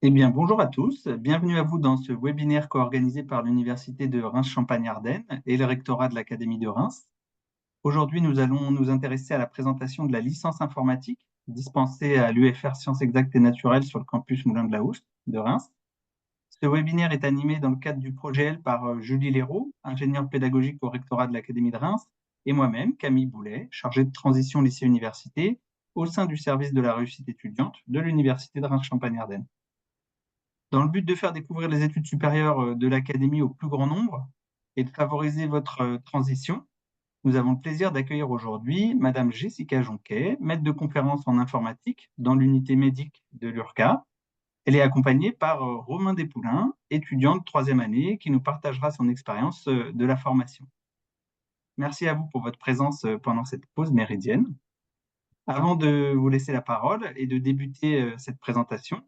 Eh bien, bonjour à tous. Bienvenue à vous dans ce webinaire co-organisé par l'Université de Reims-Champagne-Ardenne et le rectorat de l'Académie de Reims. Aujourd'hui, nous allons nous intéresser à la présentation de la licence informatique dispensée à l'UFR Sciences Exactes et Naturelles sur le campus Moulin de la Houste de Reims. Ce webinaire est animé dans le cadre du projet L par Julie Léraud, ingénieure pédagogique au rectorat de l'Académie de Reims, et moi-même, Camille Boulet, chargée de transition lycée-université au sein du service de la réussite étudiante de l'Université de Reims-Champagne-Ardenne. Dans le but de faire découvrir les études supérieures de l'académie au plus grand nombre et de favoriser votre transition, nous avons le plaisir d'accueillir aujourd'hui Madame Jessica Jonquet, maître de conférence en informatique dans l'unité médique de l'URCA. Elle est accompagnée par Romain Despoulains, étudiant de troisième année, qui nous partagera son expérience de la formation. Merci à vous pour votre présence pendant cette pause méridienne. Avant de vous laisser la parole et de débuter cette présentation,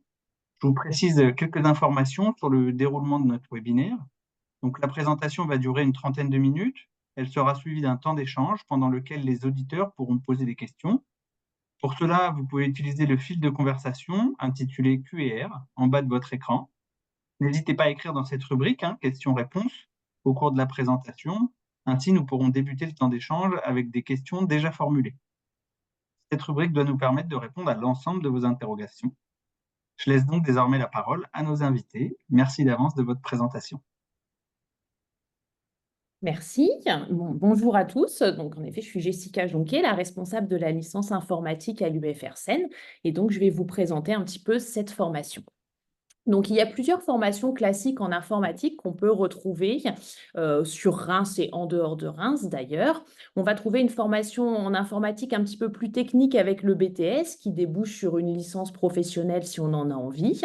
je vous précise quelques informations sur le déroulement de notre webinaire. Donc, la présentation va durer une trentaine de minutes. Elle sera suivie d'un temps d'échange pendant lequel les auditeurs pourront poser des questions. Pour cela, vous pouvez utiliser le fil de conversation intitulé Q&R en bas de votre écran. N'hésitez pas à écrire dans cette rubrique questions-réponses au cours de la présentation. Ainsi, nous pourrons débuter le temps d'échange avec des questions déjà formulées. Cette rubrique doit nous permettre de répondre à l'ensemble de vos interrogations. Je laisse donc désormais la parole à nos invités. Merci d'avance de votre présentation. Merci. Bonjour à tous. Donc, en effet, je suis Jessica Jonquet, la responsable de la licence informatique à l'UFR Seine. Et donc, je vais vous présenter un petit peu cette formation. Donc, il y a plusieurs formations classiques en informatique qu'on peut retrouver sur Reims et en dehors de Reims d'ailleurs. On va trouver une formation en informatique un petit peu plus technique avec le BTS qui débouche sur une licence professionnelle si on en a envie.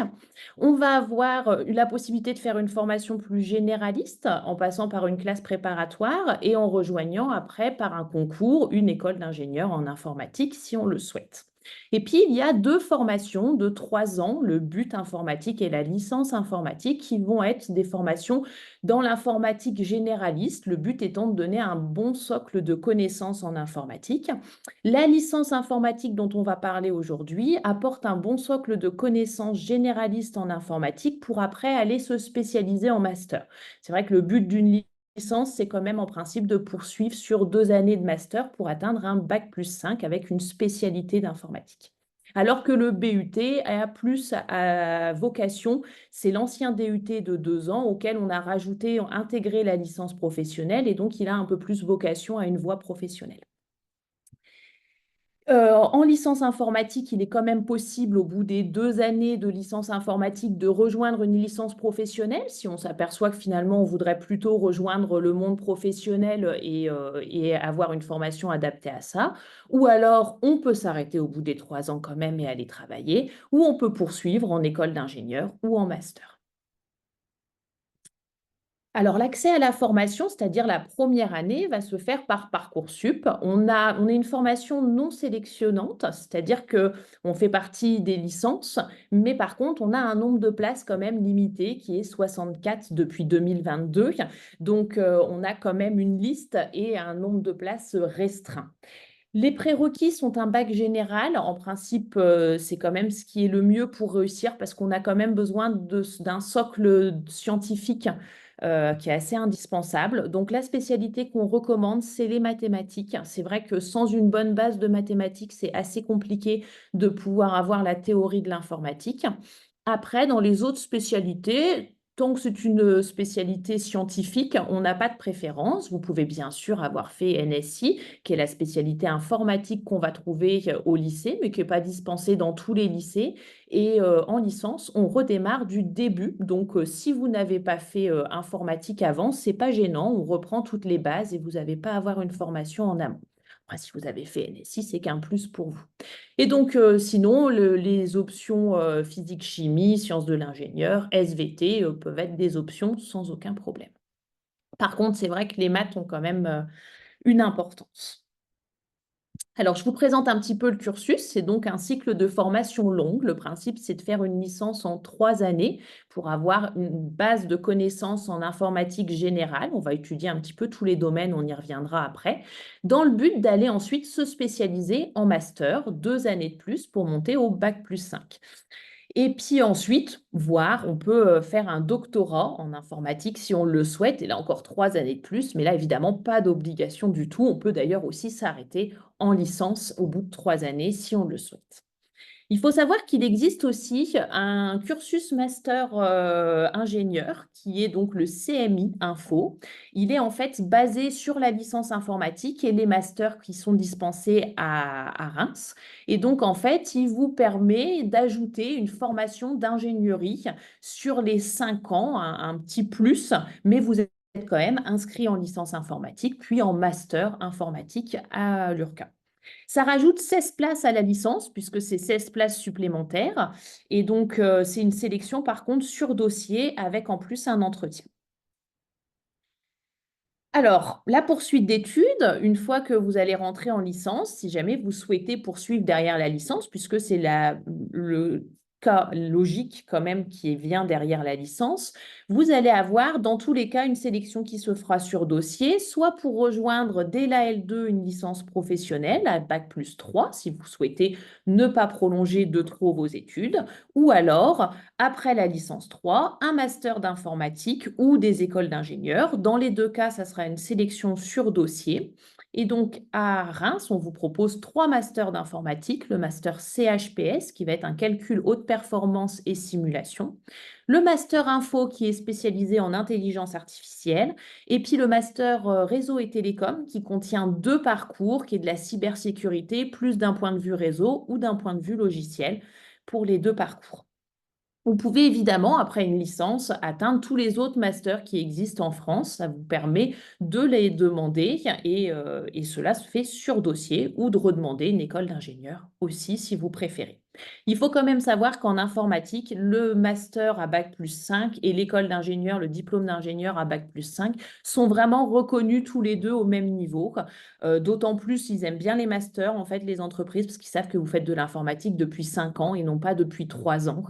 On va avoir la possibilité de faire une formation plus généraliste en passant par une classe préparatoire et en rejoignant après par un concours une école d'ingénieur en informatique si on le souhaite. Et puis, il y a deux formations de 3 ans, le but informatique et la licence informatique, qui vont être des formations dans l'informatique généraliste, le but étant de donner un bon socle de connaissances en informatique. La licence informatique dont on va parler aujourd'hui apporte un bon socle de connaissances généralistes en informatique pour après aller se spécialiser en master. C'est vrai que le but d'une licence, c'est quand même en principe de poursuivre sur 2 années de master pour atteindre un bac+5 avec une spécialité d'informatique. Alors que le BUT a plus à vocation, c'est l'ancien DUT de 2 ans auquel on a rajouté, intégré la licence professionnelle et donc il a un peu plus vocation à une voie professionnelle. En licence informatique, il est quand même possible, au bout des 2 années de licence informatique, de rejoindre une licence professionnelle, si on s'aperçoit que finalement, on voudrait plutôt rejoindre le monde professionnel et avoir une formation adaptée à ça. Ou alors, on peut s'arrêter au bout des 3 ans quand même et aller travailler, ou on peut poursuivre en école d'ingénieur ou en master. Alors, l'accès à la formation, c'est-à-dire la première année, va se faire par Parcoursup. On a une formation non sélectionnante, c'est-à-dire que on fait partie des licences, mais par contre, on a un nombre de places quand même limité qui est 64 depuis 2022. Donc, on a quand même une liste et un nombre de places restreint. Les prérequis sont un bac général. En principe, c'est quand même ce qui est le mieux pour réussir parce qu'on a quand même besoin d'un socle scientifique qui est assez indispensable. Donc, la spécialité qu'on recommande, c'est les mathématiques. C'est vrai que sans une bonne base de mathématiques, c'est assez compliqué de pouvoir avoir la théorie de l'informatique. Après, dans les autres spécialités, tant que c'est une spécialité scientifique, on n'a pas de préférence. Vous pouvez bien sûr avoir fait NSI, qui est la spécialité informatique qu'on va trouver au lycée, mais qui n'est pas dispensée dans tous les lycées. Et en licence, on redémarre du début. Donc, si vous n'avez pas fait informatique avant, c'est pas gênant. On reprend toutes les bases et vous n'avez pas à avoir une formation en amont. Après, si vous avez fait NSI, c'est qu'un plus pour vous. Et donc, sinon, les options physique, chimie, sciences de l'ingénieur, SVT peuvent être des options sans aucun problème. Par contre, c'est vrai que les maths ont quand même une importance. Alors, je vous présente un petit peu le cursus. C'est donc un cycle de formation longue. Le principe, c'est de faire une licence en 3 années pour avoir une base de connaissances en informatique générale. On va étudier un petit peu tous les domaines, on y reviendra après, dans le but d'aller ensuite se spécialiser en master, 2 années de plus pour monter au bac+5. Et puis ensuite, voir, on peut faire un doctorat en informatique si on le souhaite, et là encore 3 années de plus, mais là évidemment pas d'obligation du tout. On peut d'ailleurs aussi s'arrêter en licence au bout de 3 années si on le souhaite. Il faut savoir qu'il existe aussi un cursus master ingénieur qui est donc le CMI Info. Il est en fait basé sur la licence informatique et les masters qui sont dispensés à Reims. Et donc en fait, il vous permet d'ajouter une formation d'ingénierie sur les 5 ans, un petit plus, mais vous êtes quand même inscrit en licence informatique, puis en master informatique à l'URCA. Ça rajoute 16 places à la licence, puisque c'est 16 places supplémentaires. Et donc, c'est une sélection, par contre, sur dossier, avec en plus un entretien. Alors, la poursuite d'études, une fois que vous allez rentrer en licence, si jamais vous souhaitez poursuivre derrière la licence, puisque c'est le cas logique quand même qui vient derrière la licence, vous allez avoir dans tous les cas une sélection qui se fera sur dossier, soit pour rejoindre dès la L2 une licence professionnelle à Bac+3, si vous souhaitez ne pas prolonger de trop vos études, ou alors après la licence 3, un master d'informatique ou des écoles d'ingénieurs. Dans les deux cas, ça sera une sélection sur dossier. Et donc, à Reims, on vous propose 3 masters d'informatique, le master CHPS, qui va être un calcul haute performance et simulation, le master info, qui est spécialisé en intelligence artificielle, et puis le master réseau et télécom, qui contient 2 parcours, qui est de la cybersécurité, plus d'un point de vue réseau ou d'un point de vue logiciel pour les 2 parcours. Vous pouvez évidemment, après une licence, atteindre tous les autres masters qui existent en France. Ça vous permet de les demander et cela se fait sur dossier ou de redemander une école d'ingénieur aussi si vous préférez. Il faut quand même savoir qu'en informatique, le master à Bac+5 et l'école d'ingénieur, le diplôme d'ingénieur à Bac+5 sont vraiment reconnus tous les deux au même niveau. D'autant plus, ils aiment bien les masters, en fait, les entreprises, parce qu'ils savent que vous faites de l'informatique depuis 5 ans et non pas depuis 3 ans.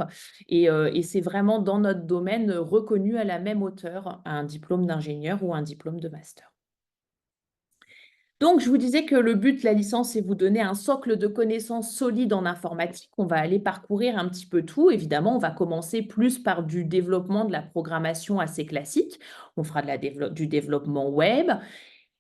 Et c'est vraiment dans notre domaine reconnu à la même hauteur, un diplôme d'ingénieur ou un diplôme de master. Donc, je vous disais que le but de la licence, c'est vous donner un socle de connaissances solides en informatique. On va aller parcourir un petit peu tout. Évidemment, on va commencer plus par du développement de la programmation assez classique. On fera du développement web.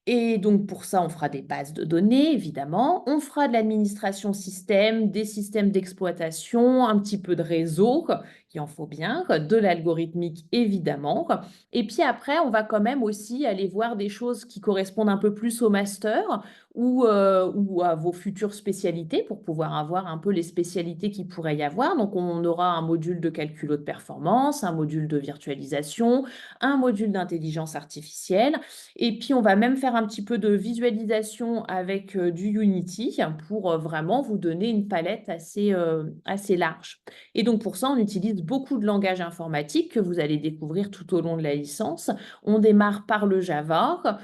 Et donc, pour ça, on fera des bases de données, évidemment. On fera de l'administration système, des systèmes d'exploitation, un petit peu de réseau, il en faut bien, de l'algorithmique, évidemment. Et puis après, on va quand même aussi aller voir des choses qui correspondent un peu plus au master ou à vos futures spécialités pour pouvoir avoir un peu les spécialités qu'il pourrait y avoir. Donc, on aura un module de calcul haute performance, un module de virtualisation, un module d'intelligence artificielle. Et puis, on va même faire un petit peu de visualisation avec du Unity pour vraiment vous donner une palette assez large. Et donc, pour ça, on utilise beaucoup de langages informatiques que vous allez découvrir tout au long de la licence. On démarre par le Java.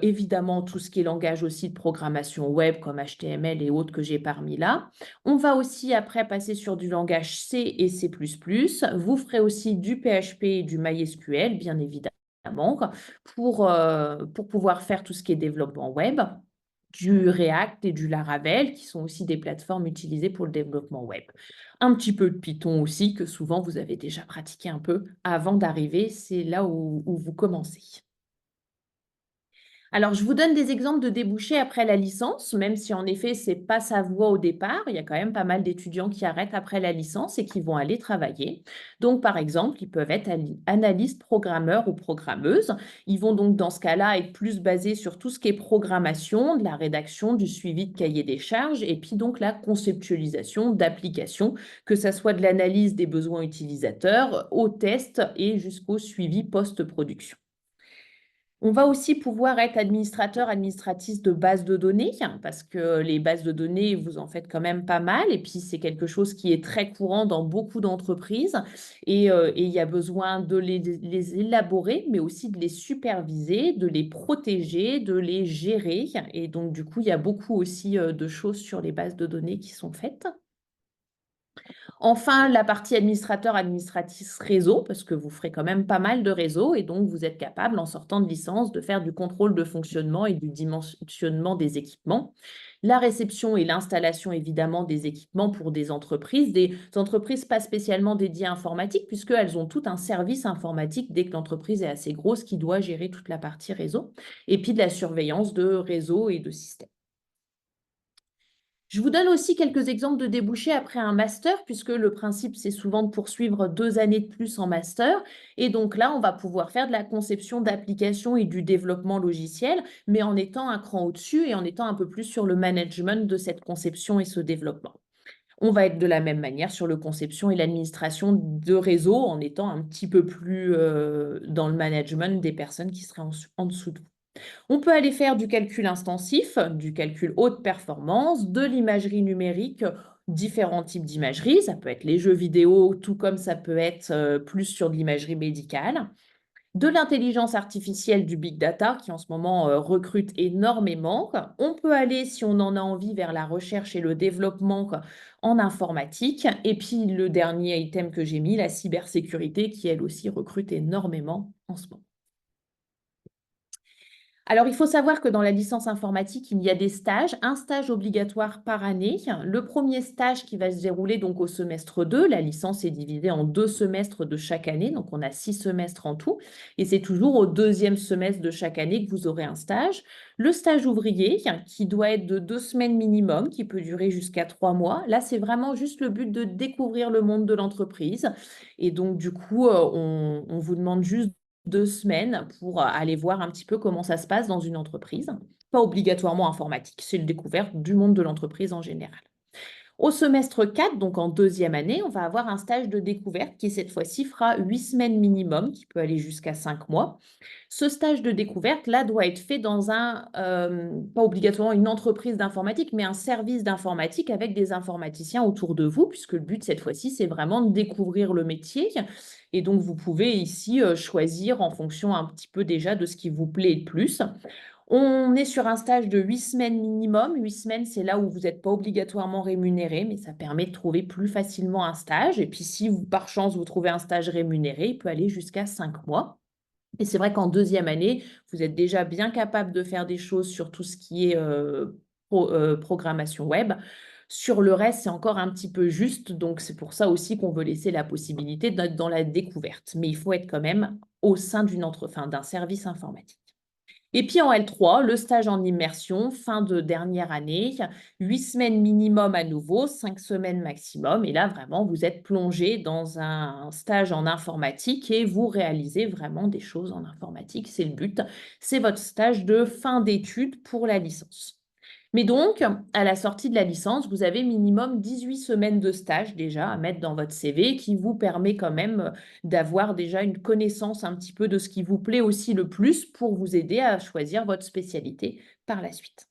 Évidemment, tout ce qui est langage aussi de programmation web comme HTML et autres que j'ai parmi là. On va aussi après passer sur du langage C et C++. Vous ferez aussi du PHP et du MySQL, bien évidemment, pour pouvoir faire tout ce qui est développement web, du React et du Laravel, qui sont aussi des plateformes utilisées pour le développement web. Un petit peu de Python aussi, que souvent vous avez déjà pratiqué un peu avant d'arriver, c'est là où vous commencez. Alors, je vous donne des exemples de débouchés après la licence, même si en effet, ce n'est pas sa voie au départ. Il y a quand même pas mal d'étudiants qui arrêtent après la licence et qui vont aller travailler. Donc, par exemple, ils peuvent être analystes, programmeurs ou programmeuses. Ils vont donc, dans ce cas-là, être plus basés sur tout ce qui est programmation, de la rédaction, du suivi de cahier des charges et puis donc la conceptualisation d'applications, que ce soit de l'analyse des besoins utilisateurs, au test et jusqu'au suivi post-production. On va aussi pouvoir être administrateur, administratrice de bases de données, parce que les bases de données, vous en faites quand même pas mal, et puis c'est quelque chose qui est très courant dans beaucoup d'entreprises, et il y a besoin de les élaborer, mais aussi de les superviser, de les protéger, de les gérer, et donc du coup, il y a beaucoup aussi de choses sur les bases de données qui sont faites. Enfin, la partie administrateur, administratrice réseau, parce que vous ferez quand même pas mal de réseaux et donc vous êtes capable, en sortant de licence, de faire du contrôle de fonctionnement et du dimensionnement des équipements. La réception et l'installation, évidemment, des équipements pour des entreprises pas spécialement dédiées à informatique, puisqu'elles ont tout un service informatique dès que l'entreprise est assez grosse qui doit gérer toute la partie réseau, et puis de la surveillance de réseau et de système. Je vous donne aussi quelques exemples de débouchés après un master, puisque le principe, c'est souvent de poursuivre 2 années de plus en master. Et donc là, on va pouvoir faire de la conception d'applications et du développement logiciel, mais en étant un cran au-dessus et en étant un peu plus sur le management de cette conception et ce développement. On va être de la même manière sur le conception et l'administration de réseau, en étant un petit peu plus dans le management des personnes qui seraient en dessous de vous. On peut aller faire du calcul instansif, du calcul haute performance, de l'imagerie numérique, différents types d'imagerie. Ça peut être les jeux vidéo, tout comme ça peut être plus sur de l'imagerie médicale. De l'intelligence artificielle, du big data, qui en ce moment recrute énormément. On peut aller, si on en a envie, vers la recherche et le développement en informatique. Et puis le dernier item que j'ai mis, la cybersécurité, qui elle aussi recrute énormément en ce moment. Alors, il faut savoir que dans la licence informatique, il y a des stages, un stage obligatoire par année. Le premier stage qui va se dérouler donc au semestre 2, la licence est divisée en 2 semestres de chaque année, donc on a 6 semestres en tout, et c'est toujours au deuxième semestre de chaque année que vous aurez un stage. Le stage ouvrier, qui doit être de 2 semaines minimum, qui peut durer jusqu'à 3 mois. Là, c'est vraiment juste le but de découvrir le monde de l'entreprise. Et donc, du coup, on vous demande juste 2 semaines pour aller voir un petit peu comment ça se passe dans une entreprise. Pas obligatoirement informatique, c'est une découverte du monde de l'entreprise en général. Au semestre 4, donc en deuxième année, on va avoir un stage de découverte qui cette fois-ci fera 8 semaines minimum, qui peut aller jusqu'à 5 mois. Ce stage de découverte, là, doit être fait dans pas obligatoirement une entreprise d'informatique, mais un service d'informatique avec des informaticiens autour de vous, puisque le but cette fois-ci, c'est vraiment de découvrir le métier. Et donc, vous pouvez ici choisir en fonction un petit peu déjà de ce qui vous plaît le plus. On est sur un stage de 8 semaines minimum. 8 semaines, c'est là où vous n'êtes pas obligatoirement rémunéré, mais ça permet de trouver plus facilement un stage. Et puis, si vous, par chance, vous trouvez un stage rémunéré, il peut aller jusqu'à 5 mois. Et c'est vrai qu'en deuxième année, vous êtes déjà bien capable de faire des choses sur tout ce qui est programmation web. Sur le reste, c'est encore un petit peu juste. Donc, c'est pour ça aussi qu'on veut laisser la possibilité d'être dans la découverte. Mais il faut être quand même au sein d'un service informatique. Et puis en L3, le stage en immersion, fin de dernière année, 8 semaines minimum à nouveau, 5 semaines maximum. Et là, vraiment, vous êtes plongé dans un stage en informatique et vous réalisez vraiment des choses en informatique. C'est le but. C'est votre stage de fin d'études pour la licence. Mais donc, à la sortie de la licence, vous avez minimum 18 semaines de stage déjà à mettre dans votre CV qui vous permet quand même d'avoir déjà une connaissance un petit peu de ce qui vous plaît aussi le plus pour vous aider à choisir votre spécialité par la suite.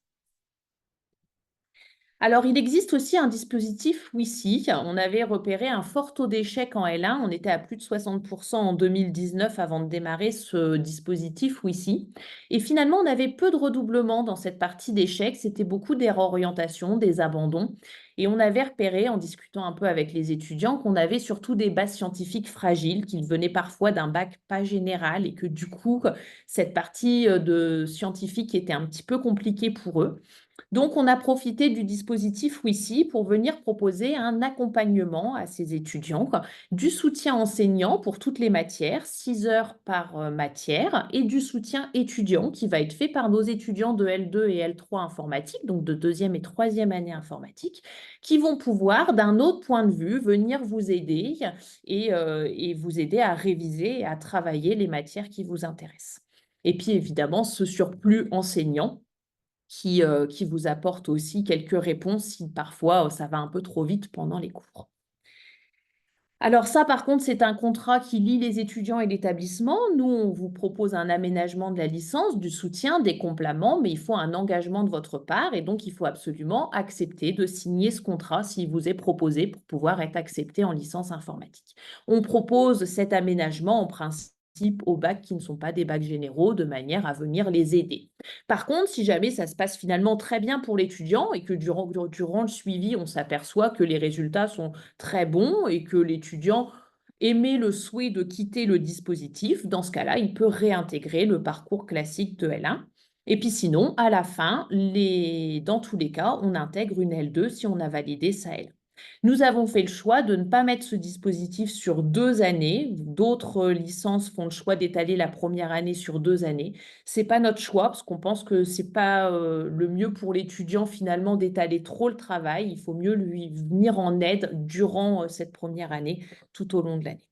Alors, il existe aussi un dispositif WICI. On avait repéré un fort taux d'échec en L1. On était à plus de 60% en 2019 avant de démarrer ce dispositif WICI. Et finalement, on avait peu de redoublement dans cette partie d'échecs. C'était beaucoup des réorientations, des abandons. Et on avait repéré, en discutant un peu avec les étudiants, qu'on avait surtout des bases scientifiques fragiles, qu'ils venaient parfois d'un bac pas général et que du coup, cette partie de scientifique était un petit peu compliquée pour eux. Donc, on a profité du dispositif WICI pour venir proposer un accompagnement à ces étudiants, du soutien enseignant pour toutes les matières, 6 heures par matière, et du soutien étudiant qui va être fait par nos étudiants de L2 et L3 informatique, donc de deuxième et troisième année informatique, qui vont pouvoir, d'un autre point de vue, venir vous aider et vous aider à réviser et à travailler les matières qui vous intéressent. Et puis, évidemment, ce surplus enseignant qui vous apporte aussi quelques réponses si parfois ça va un peu trop vite pendant les cours. Alors ça, par contre, c'est un contrat qui lie les étudiants et l'établissement. Nous, on vous propose un aménagement de la licence, du soutien, des compléments, mais il faut un engagement de votre part et donc il faut absolument accepter de signer ce contrat s'il vous est proposé pour pouvoir être accepté en licence informatique. On propose cet aménagement en principe au bac qui ne sont pas des bacs généraux, de manière à venir les aider. Par contre, si jamais ça se passe finalement très bien pour l'étudiant et que durant le suivi, on s'aperçoit que les résultats sont très bons et que l'étudiant émet le souhait de quitter le dispositif, dans ce cas-là, il peut réintégrer le parcours classique de L1. Et puis sinon, à la fin, dans tous les cas, on intègre une L2 si on a validé sa L1. Nous avons fait le choix de ne pas mettre ce dispositif sur 2 années. D'autres licences font le choix d'étaler la première année sur 2 années. Ce n'est pas notre choix parce qu'on pense que ce n'est pas le mieux pour l'étudiant finalement d'étaler trop le travail. Il faut mieux lui venir en aide durant cette première année, tout au long de l'année.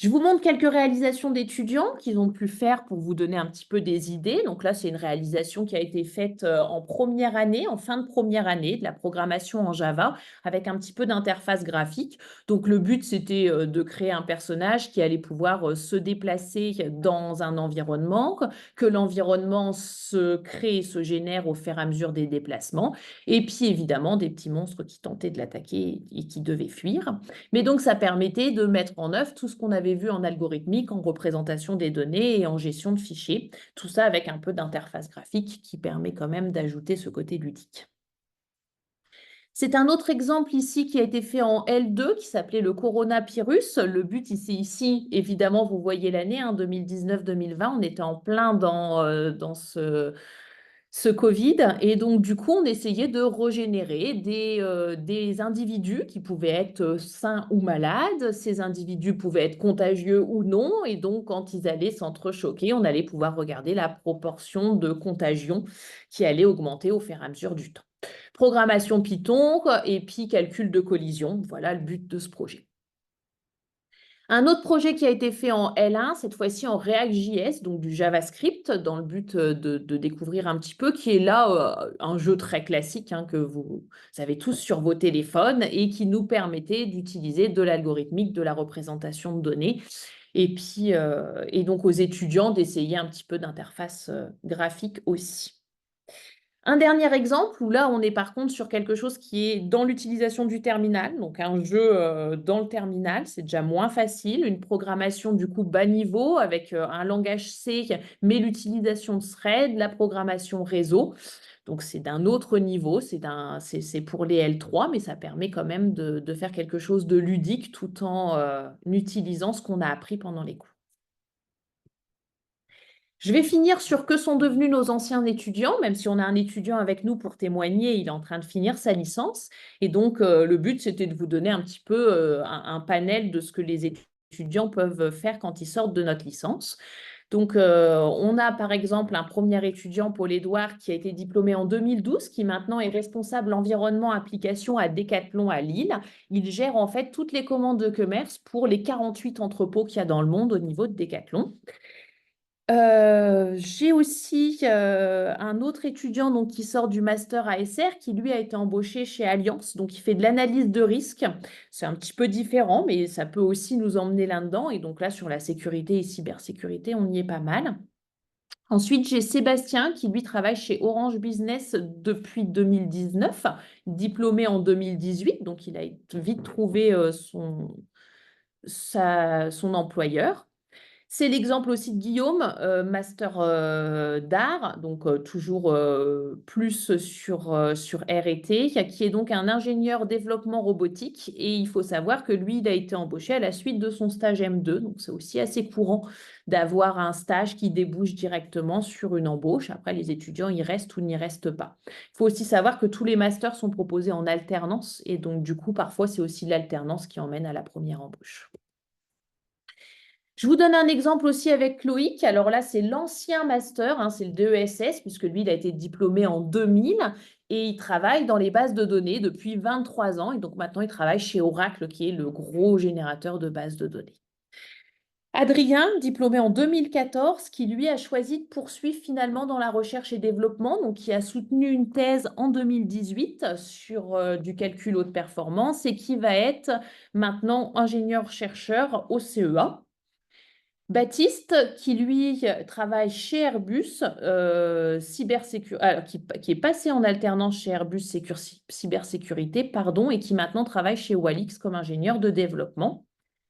Je vous montre quelques réalisations d'étudiants qu'ils ont pu faire pour vous donner un petit peu des idées. Donc là, c'est une réalisation qui a été faite en première année, en fin de première année, de la programmation en Java, avec un petit peu d'interface graphique. Donc le but, c'était de créer un personnage qui allait pouvoir se déplacer dans un environnement, que l'environnement se crée et se génère au fur et à mesure des déplacements. Et puis évidemment, des petits monstres qui tentaient de l'attaquer et qui devaient fuir. Mais donc, ça permettait de mettre en œuvre tout ce qu'on avait vu en algorithmique, en représentation des données et en gestion de fichiers. Tout ça avec un peu d'interface graphique qui permet quand même d'ajouter ce côté ludique. C'est un autre exemple ici qui a été fait en L2 qui s'appelait le coronavirus. Le but ici, évidemment, vous voyez l'année, 2019-2020, on était en plein dans ce Covid. Et donc, du coup, on essayait de régénérer des individus qui pouvaient être sains ou malades. Ces individus pouvaient être contagieux ou non. Et donc, quand ils allaient s'entrechoquer, on allait pouvoir regarder la proportion de contagion qui allait augmenter au fur et à mesure du temps. Programmation Python et puis calcul de collision. Voilà le but de ce projet. Un autre projet qui a été fait en L1, cette fois-ci en React.js, donc du JavaScript, dans le but de découvrir un petit peu, qui est là un jeu très classique que vous avez tous sur vos téléphones et qui nous permettait d'utiliser de l'algorithmique, de la représentation de données, et puis et donc aux étudiants d'essayer un petit peu d'interface graphique aussi. Un dernier exemple où là, on est par contre sur quelque chose qui est dans l'utilisation du terminal, donc un jeu dans le terminal, c'est déjà moins facile, une programmation du coup bas niveau avec un langage C, mais l'utilisation de thread, la programmation réseau. Donc c'est d'un autre niveau, c'est pour les L3, mais ça permet quand même de faire quelque chose de ludique tout en utilisant ce qu'on a appris pendant les cours. Je vais finir sur que sont devenus nos anciens étudiants, même si on a un étudiant avec nous pour témoigner, il est en train de finir sa licence. Et donc, le but, c'était de vous donner un petit peu un panel de ce que les étudiants peuvent faire quand ils sortent de notre licence. Donc, on a par exemple un premier étudiant, Paul-Édouard, qui a été diplômé en 2012, qui maintenant est responsable environnement application à Decathlon à Lille. Il gère en fait toutes les commandes de commerce pour les 48 entrepôts qu'il y a dans le monde au niveau de Decathlon. J'ai aussi un autre étudiant donc, qui sort du master ASR qui lui a été embauché chez Allianz, donc il fait de l'analyse de risque. C'est un petit peu différent, mais ça peut aussi nous emmener là-dedans. Et donc là, sur la sécurité et cybersécurité, on y est pas mal. Ensuite, j'ai Sébastien qui lui travaille chez Orange Business depuis 2019, diplômé en 2018, donc il a vite trouvé son employeur. C'est l'exemple aussi de Guillaume, master d'art, donc toujours plus sur R&T, qui est donc un ingénieur développement robotique. Et il faut savoir que lui, il a été embauché à la suite de son stage M2. Donc c'est aussi assez courant d'avoir un stage qui débouche directement sur une embauche. Après, les étudiants, ils restent ou n'y restent pas. Il faut aussi savoir que tous les masters sont proposés en alternance. Et donc, du coup, parfois, c'est aussi l'alternance qui emmène à la première embauche. Je vous donne un exemple aussi avec Loïc. Alors là, c'est l'ancien master, c'est le DESS, puisque lui, il a été diplômé en 2000 et il travaille dans les bases de données depuis 23 ans. Et donc maintenant, il travaille chez Oracle, qui est le gros générateur de bases de données. Adrien, diplômé en 2014, qui lui a choisi de poursuivre finalement dans la recherche et développement, donc qui a soutenu une thèse en 2018 sur du calcul haute performance et qui va être maintenant ingénieur-chercheur au CEA. Baptiste, qui lui travaille chez Airbus, qui est passé en alternance chez Airbus cybersécurité, pardon, et qui maintenant travaille chez Walix comme ingénieur de développement.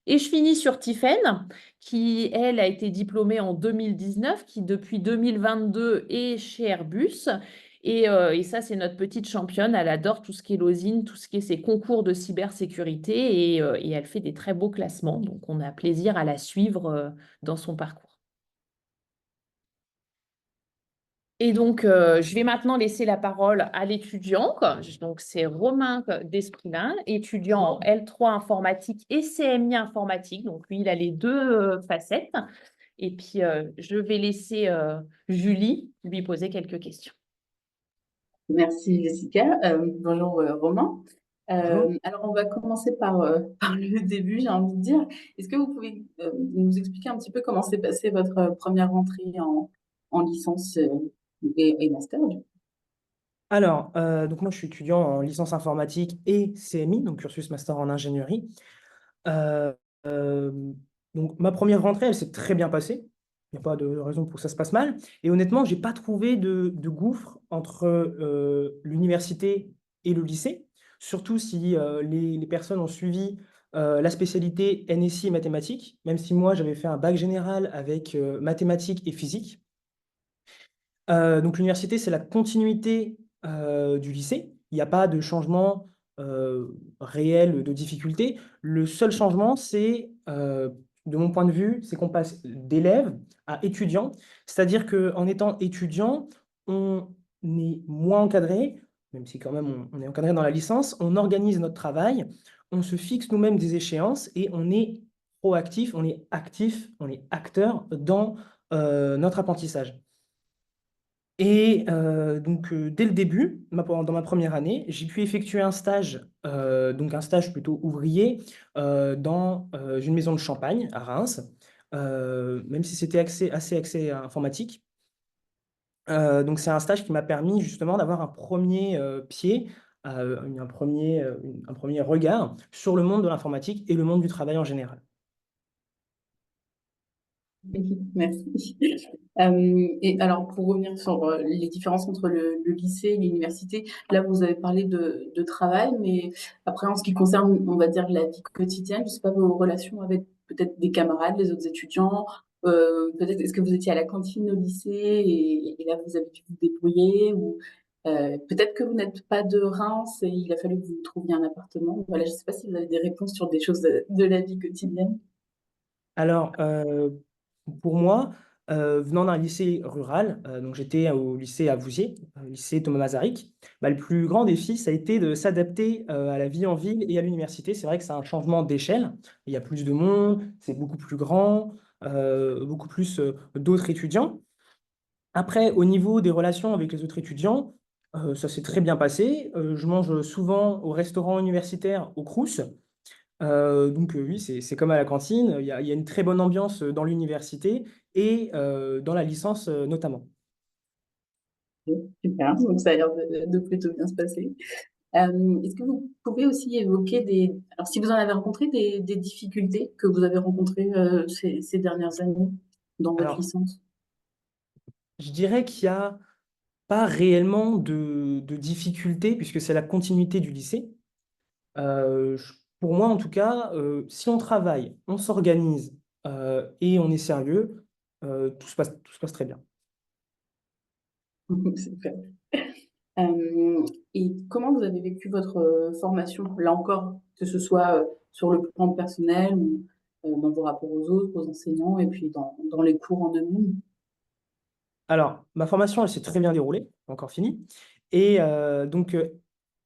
Et je finis sur Tiffaine, qui, elle, a été diplômée en 2019, qui depuis 2022 est chez Airbus. Et ça, c'est notre petite championne. Elle adore tout ce qui est l'osine, tout ce qui est ses concours de cybersécurité et elle fait des très beaux classements. Donc, on a plaisir à la suivre dans son parcours. Et donc, je vais maintenant laisser la parole à l'étudiant. Donc, c'est Romain Desprilin, étudiant en L3 informatique et CMI informatique. Donc, lui, il a les deux facettes. Et puis, je vais laisser Julie lui poser quelques questions. Merci Jessica. Bonjour Romain. Bonjour. Alors on va commencer par le début, j'ai envie de dire. Est-ce que vous pouvez nous expliquer un petit peu comment s'est passée votre première rentrée en licence et master du coup. Alors, donc moi, je suis étudiant en licence informatique et CMI, donc cursus master en ingénierie. Euh, euh, donc, ma première rentrée, elle s'est très bien passée. Il n'y a pas de raison pour que ça se passe mal. Et honnêtement, je n'ai pas trouvé de gouffre entre l'université et le lycée, surtout si les personnes ont suivi la spécialité NSI et mathématiques, même si moi, j'avais fait un bac général avec mathématiques et physique. Donc l'université, c'est la continuité du lycée. Il n'y a pas de changement réel de difficulté. Le seul changement, c'est, de mon point de vue, c'est qu'on passe d'élève à étudiant. C'est-à-dire qu'en étant étudiant, on est moins encadré, même si quand même on est encadré dans la licence, on organise notre travail, on se fixe nous-mêmes des échéances et on est proactif, on est actif, on est acteur dans notre apprentissage. Et donc, dès le début, dans ma première année, j'ai pu effectuer un stage, donc un stage plutôt ouvrier, dans une maison de champagne à Reims, même si c'était assez axé à informatique. Donc, c'est un stage qui m'a permis justement d'avoir un premier pied, un premier regard sur le monde de l'informatique et le monde du travail en général. Ok, merci. Et alors, pour revenir sur les différences entre le lycée et l'université, là, vous avez parlé de travail, mais après, en ce qui concerne, on va dire, la vie quotidienne, je ne sais pas, vos relations avec peut-être des camarades, les autres étudiants, peut-être est-ce que vous étiez à la cantine au lycée et là, vous avez dû vous débrouiller ou peut-être que vous n'êtes pas de Reims et il a fallu que vous trouviez un appartement. Voilà, je ne sais pas si vous avez des réponses sur des choses de la vie quotidienne. Alors, pour moi, venant d'un lycée rural, donc j'étais au lycée à Vouziers, lycée Thomas Masaryk, bah, le plus grand défi, ça a été de s'adapter à la vie en ville et à l'université. C'est vrai que c'est un changement d'échelle. Il y a plus de monde, c'est beaucoup plus grand, beaucoup plus d'autres étudiants. Après, au niveau des relations avec les autres étudiants, ça s'est très bien passé. Je mange souvent au restaurant universitaire au Crous. Donc oui, c'est comme à la cantine, il y a une très bonne ambiance dans l'université et dans la licence notamment. Super, donc ça a l'air de plutôt bien se passer. Est-ce que vous pouvez aussi évoquer alors si vous en avez rencontré des difficultés que vous avez rencontrées ces dernières années dans votre Alors, licence? je dirais qu'il n'y a pas réellement de difficultés puisque c'est la continuité du lycée. Pour moi, en tout cas, si on travaille, on s'organise et on est sérieux, tout se passe très bien. Super. Et comment vous avez vécu votre formation, là encore, que ce soit sur le plan personnel ou dans vos rapports aux autres, aux enseignants, et puis dans les cours en eux-mêmes? Alors, ma formation, elle s'est très bien déroulée, pas encore finie. Et donc,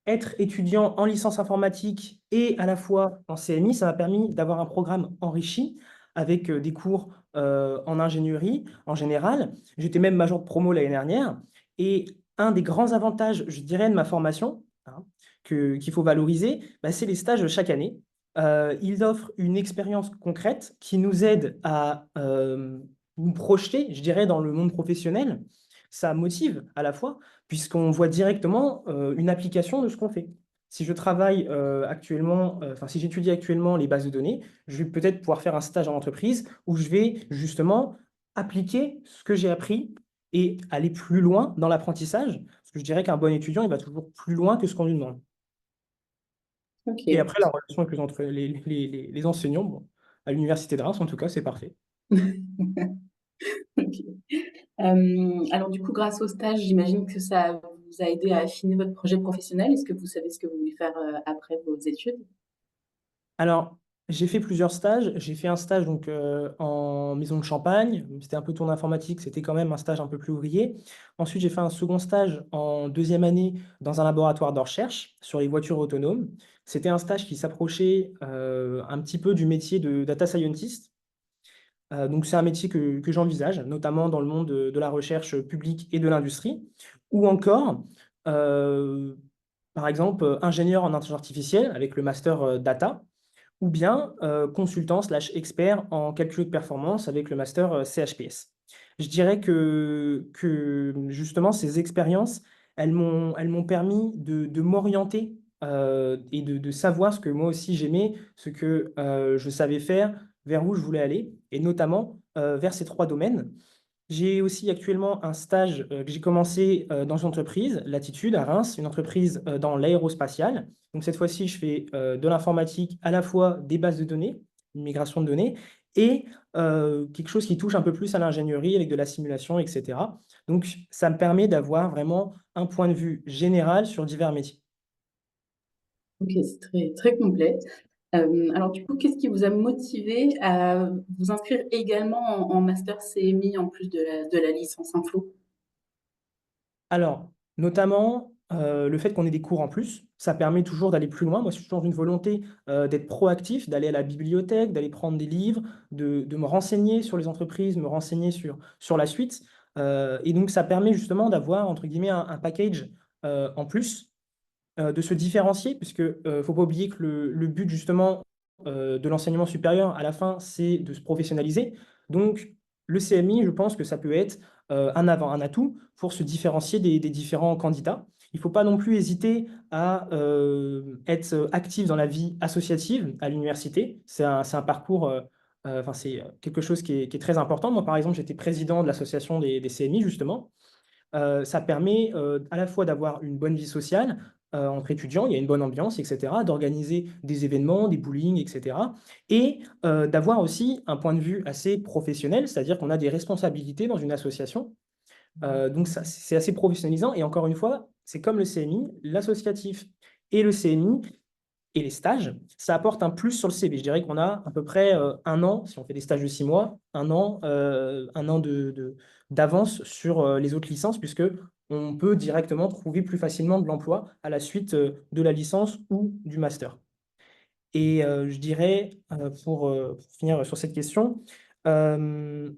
être étudiant en licence informatique et à la fois en CMI, ça m'a permis d'avoir un programme enrichi avec des cours en ingénierie en général. J'étais même major de promo l'année dernière. Et un des grands avantages, je dirais, de ma formation, hein, qu'il faut valoriser, bah, c'est les stages chaque année. Ils offrent une expérience concrète qui nous aide à nous projeter, je dirais, dans le monde professionnel. Ça motive à la fois puisqu'on voit directement une application de ce qu'on fait. Si je travaille actuellement, enfin si j'étudie actuellement les bases de données, je vais peut-être pouvoir faire un stage en entreprise où je vais justement appliquer ce que j'ai appris et aller plus loin dans l'apprentissage. Parce que je dirais qu'un bon étudiant, il va toujours plus loin que ce qu'on lui demande. Ok. Et après, la relation avec entre les enseignants, bon, à l'université de Reims, en tout cas, c'est parfait. Ok. Alors du coup, grâce au stage, j'imagine que ça vous a aidé à affiner votre projet professionnel. Est-ce que vous savez ce que vous voulez faire après vos études? Alors, j'ai fait plusieurs stages. J'ai fait un stage donc, en maison de champagne. C'était un peu tourné informatique, c'était quand même un stage un peu plus ouvrier. Ensuite, j'ai fait un second stage en deuxième année dans un laboratoire de recherche sur les voitures autonomes. C'était un stage qui s'approchait un petit peu du métier de data scientist. Donc, c'est un métier que j'envisage, notamment dans le monde de la recherche publique et de l'industrie, ou encore, euh, par exemple, ingénieur en intelligence artificielle avec le master data, ou bien consultant/expert en calcul de performance avec le master CHPS. Je dirais que justement, ces expériences, elles m'ont permis de m'orienter et de savoir ce que moi aussi j'aimais, ce que je savais faire, vers où je voulais aller, et notamment vers ces trois domaines. J'ai aussi actuellement un stage que j'ai commencé dans une entreprise, Latitude, à Reims, une entreprise dans l'aérospatiale. Donc cette fois-ci, je fais de l'informatique, à la fois des bases de données, une migration de données, et quelque chose qui touche un peu plus à l'ingénierie avec de la simulation, etc. Donc ça me permet d'avoir vraiment un point de vue général sur divers métiers. Ok, c'est très, très complet. Alors du coup, qu'est-ce qui vous a motivé à vous inscrire également en master CMI en plus de la licence info? Alors, notamment, le fait qu'on ait des cours en plus, ça permet toujours d'aller plus loin. Moi, je suis toujours dans une volonté d'être proactif, d'aller à la bibliothèque, d'aller prendre des livres, de me renseigner sur les entreprises, me renseigner sur la suite. Et donc, ça permet justement d'avoir, entre guillemets, un package en plus, de se différencier, puisque faut pas oublier que le but justement de l'enseignement supérieur à la fin, c'est de se professionnaliser. Donc, le CMI, je pense que ça peut être un atout pour se différencier des différents candidats. Il ne faut pas non plus hésiter à être actif dans la vie associative à l'université. C'est un parcours, enfin, c'est quelque chose qui est très important. Moi, par exemple, j'étais président de l'association des CMI, justement. Ça permet à la fois d'avoir une bonne vie sociale entre étudiants, il y a une bonne ambiance, etc., d'organiser des événements, des bowling, etc., et d'avoir aussi un point de vue assez professionnel, c'est-à-dire qu'on a des responsabilités dans une association. Donc, c'est assez professionnalisant. Et encore une fois, c'est comme le CMI, l'associatif et le CMI et les stages, ça apporte un plus sur le CV. Je dirais qu'on a à peu près un an, si on fait des stages de 6 mois, un an d'avance sur les autres licences, puisque on peut directement trouver plus facilement de l'emploi à la suite de la licence ou du master. Et je dirais, pour finir sur cette question, euh,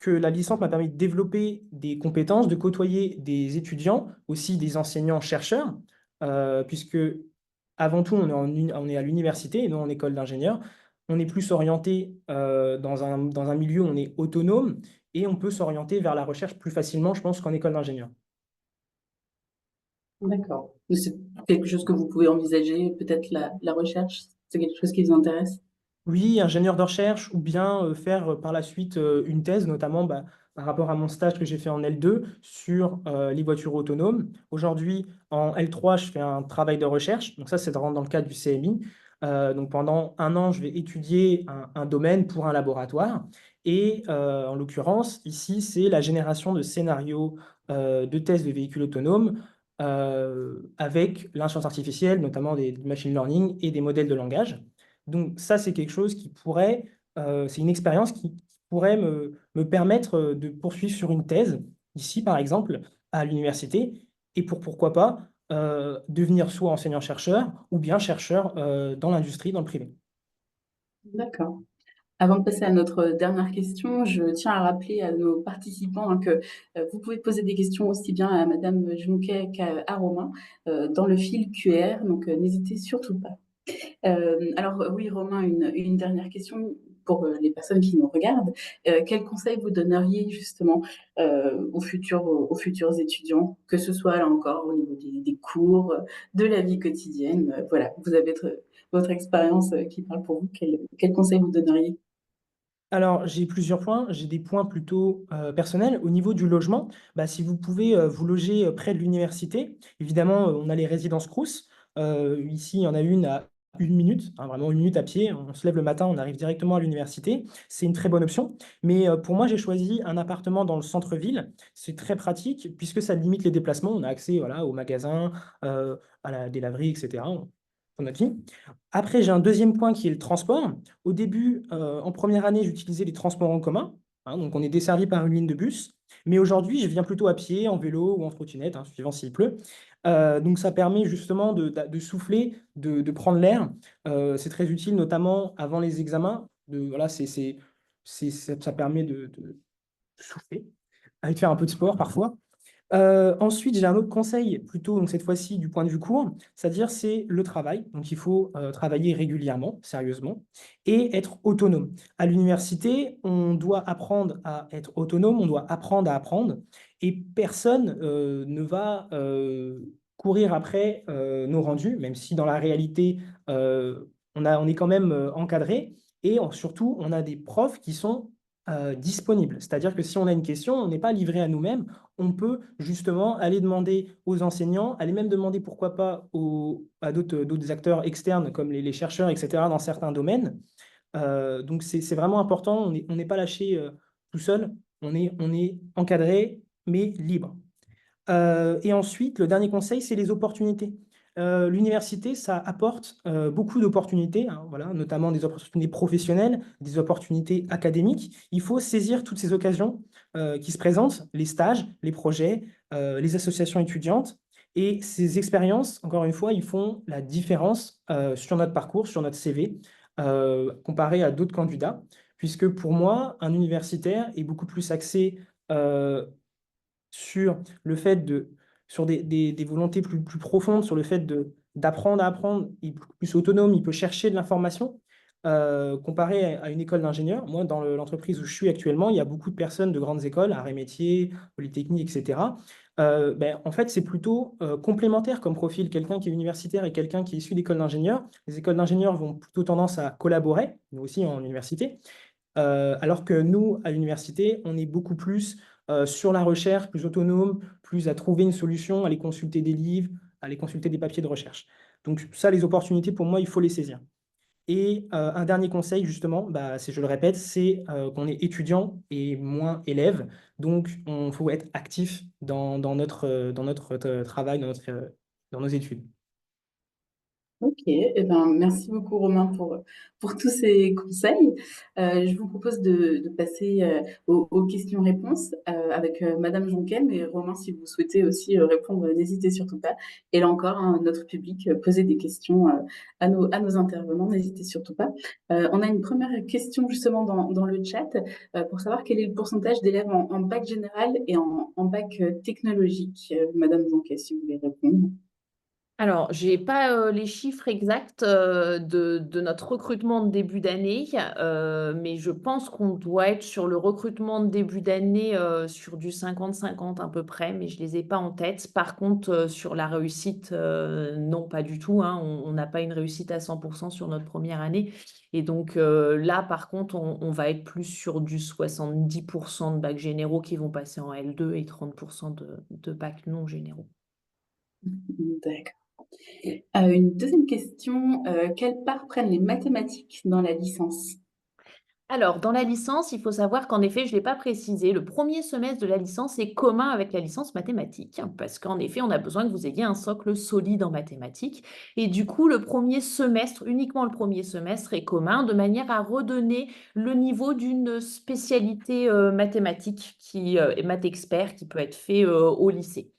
que la licence m'a permis de développer des compétences, de côtoyer des étudiants, aussi des enseignants-chercheurs, puisque avant tout, on est à l'université et non en école d'ingénieur. On est plus orienté dans un milieu où on est autonome et on peut s'orienter vers la recherche plus facilement, je pense, qu'en école d'ingénieur. D'accord. Mais c'est quelque chose que vous pouvez envisager, peut-être la recherche, c'est quelque chose qui vous intéresse? Oui, ingénieur de recherche ou bien faire par la suite une thèse, notamment bah, par rapport à mon stage que j'ai fait en L2 sur les voitures autonomes. Aujourd'hui, en L3, je fais un travail de recherche. Donc ça, c'est dans le cadre du CMI. Donc pendant un an, je vais étudier un domaine pour un laboratoire. Et en l'occurrence, ici, c'est la génération de scénarios de tests de véhicules autonomes avec l'intelligence artificielle, notamment du machine learning et des modèles de langage. Donc ça, c'est quelque chose qui pourrait, c'est une expérience qui pourrait me permettre de poursuivre sur une thèse, ici par exemple, à l'université, et pourquoi pas devenir soit enseignant-chercheur ou bien chercheur dans l'industrie, dans le privé. D'accord. Avant de passer à notre dernière question, je tiens à rappeler à nos participants que vous pouvez poser des questions aussi bien à Madame Junquet qu'à Romain dans le fil QR, donc n'hésitez surtout pas. Alors oui, Romain, une dernière question pour les personnes qui nous regardent. Quel conseil vous donneriez justement aux futurs étudiants, que ce soit là encore au niveau des cours, de la vie quotidienne? Voilà, vous avez votre expérience qui parle pour vous. Quel conseil vous donneriez? Alors, j'ai plusieurs points. J'ai des points plutôt personnels. Au niveau du logement, bah, si vous pouvez vous loger près de l'université, évidemment, on a les résidences Crous. Ici, il y en a une à 1 minute, hein, vraiment 1 minute à pied. On se lève le matin, on arrive directement à l'université. C'est une très bonne option. Mais pour moi, j'ai choisi un appartement dans le centre-ville. C'est très pratique puisque ça limite les déplacements. On a accès voilà, aux magasins, à la délaverie, etc. Pour notre vie. Après, j'ai un deuxième point qui est le transport. Au début, en première année, j'utilisais les transports en commun. Hein, donc, on est desservi par une ligne de bus. Mais aujourd'hui, je viens plutôt à pied, en vélo ou en trottinette, hein, suivant s'il pleut. Donc, ça permet justement de souffler, de prendre l'air. C'est très utile, notamment avant les examens. Voilà, ça permet de souffler, et de faire un peu de sport parfois. Ensuite, j'ai un autre conseil, plutôt donc cette fois-ci du point de vue court, c'est-à-dire c'est le travail. Donc, il faut travailler régulièrement, sérieusement, et être autonome. À l'université, on doit apprendre à être autonome, on doit apprendre à apprendre, et personne ne va courir après nos rendus, même si dans la réalité, on est quand même encadré, et surtout, on a des profs qui sont disponibles. C'est-à-dire que si on a une question, on n'est pas livré à nous-mêmes, on peut justement aller demander aux enseignants, aller même demander pourquoi pas à d'autres acteurs externes comme les chercheurs, etc., dans certains domaines. Donc c'est vraiment important, on n'est pas lâché tout seul, on est encadré, mais libre. Et ensuite, le dernier conseil, c'est les opportunités. L'université, ça apporte beaucoup d'opportunités, hein, voilà, notamment des opportunités professionnelles, des opportunités académiques. Il faut saisir toutes ces occasions qui se présentent, les stages, les projets, les associations étudiantes. Et ces expériences, encore une fois, ils font la différence sur notre parcours, sur notre CV, comparé à d'autres candidats, puisque pour moi, un universitaire est beaucoup plus axé euh, sur le fait sur des volontés plus profondes, sur le fait d'apprendre à apprendre, il est plus autonome, il peut chercher de l'information, comparé à une école d'ingénieur. Moi, dans l'entreprise où je suis actuellement, il y a beaucoup de personnes de grandes écoles, arts et métiers, Polytechnique, etc. En fait, c'est plutôt complémentaire comme profil, quelqu'un qui est universitaire et quelqu'un qui est issu d'école d'ingénieur. Les écoles d'ingénieurs vont plutôt tendance à collaborer, nous aussi en université. Alors que nous, à l'université, on est beaucoup plus sur la recherche, plus autonome, plus à trouver une solution, à aller consulter des livres, à aller consulter des papiers de recherche. Donc ça, les opportunités, pour moi, il faut les saisir. Et un dernier conseil, justement, je le répète, c'est qu'on est étudiant et moins élève. Donc, il faut être actif dans notre travail, dans nos études. Ok, eh ben, merci beaucoup Romain pour tous ces conseils. Je vous propose de passer aux questions-réponses avec Madame Jonquet, mais Romain, si vous souhaitez aussi répondre, n'hésitez surtout pas. Et là encore, hein, notre public, poser des questions à nos intervenants, n'hésitez surtout pas. On a une première question justement dans le chat pour savoir quel est le pourcentage d'élèves en bac général et en bac technologique. Madame Jonquet, si vous voulez répondre. Alors, j'ai pas les chiffres exacts de notre recrutement de début d'année, mais je pense qu'on doit être sur le recrutement de début d'année sur du 50-50 à peu près, mais je les ai pas en tête. Par contre, sur la réussite, non, pas du tout, hein. On n'a pas une réussite à 100% sur notre première année. Et donc là, par contre, on va être plus sur du 70% de bacs généraux qui vont passer en L2 et 30% de bacs non généraux. D'accord. Une deuxième question, quelle part prennent les mathématiques dans la licence? Alors, dans la licence, il faut savoir qu'en effet, je ne l'ai pas précisé, le premier semestre de la licence est commun avec la licence mathématiques, hein, parce qu'en effet, on a besoin que vous ayez un socle solide en mathématiques. Et du coup, le premier semestre, uniquement le premier semestre, est commun, de manière à redonner le niveau d'une spécialité mathématique, maths expert, qui peut être fait au lycée.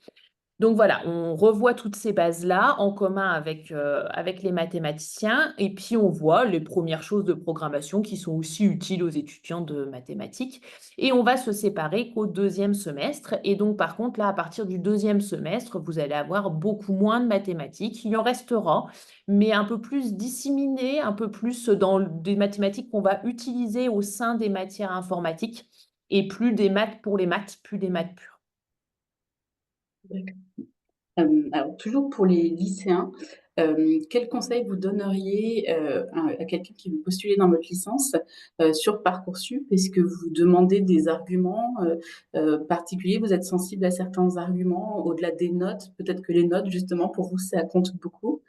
Donc voilà, on revoit toutes ces bases-là en commun avec les mathématiciens et puis on voit les premières choses de programmation qui sont aussi utiles aux étudiants de mathématiques. Et on va se séparer qu'au deuxième semestre. Et donc par contre, là, à partir du deuxième semestre, vous allez avoir beaucoup moins de mathématiques. Il en restera, mais un peu plus disséminé, un peu plus dans des mathématiques qu'on va utiliser au sein des matières informatiques et plus des maths pour les maths, plus des maths pures. D'accord. Alors toujours pour les lycéens, quel conseil vous donneriez à quelqu'un qui veut postuler dans votre licence sur Parcoursup? Est-ce que vous demandez des arguments particuliers? Vous êtes sensible à certains arguments au-delà des notes? Peut-être que les notes, justement, pour vous, ça compte beaucoup.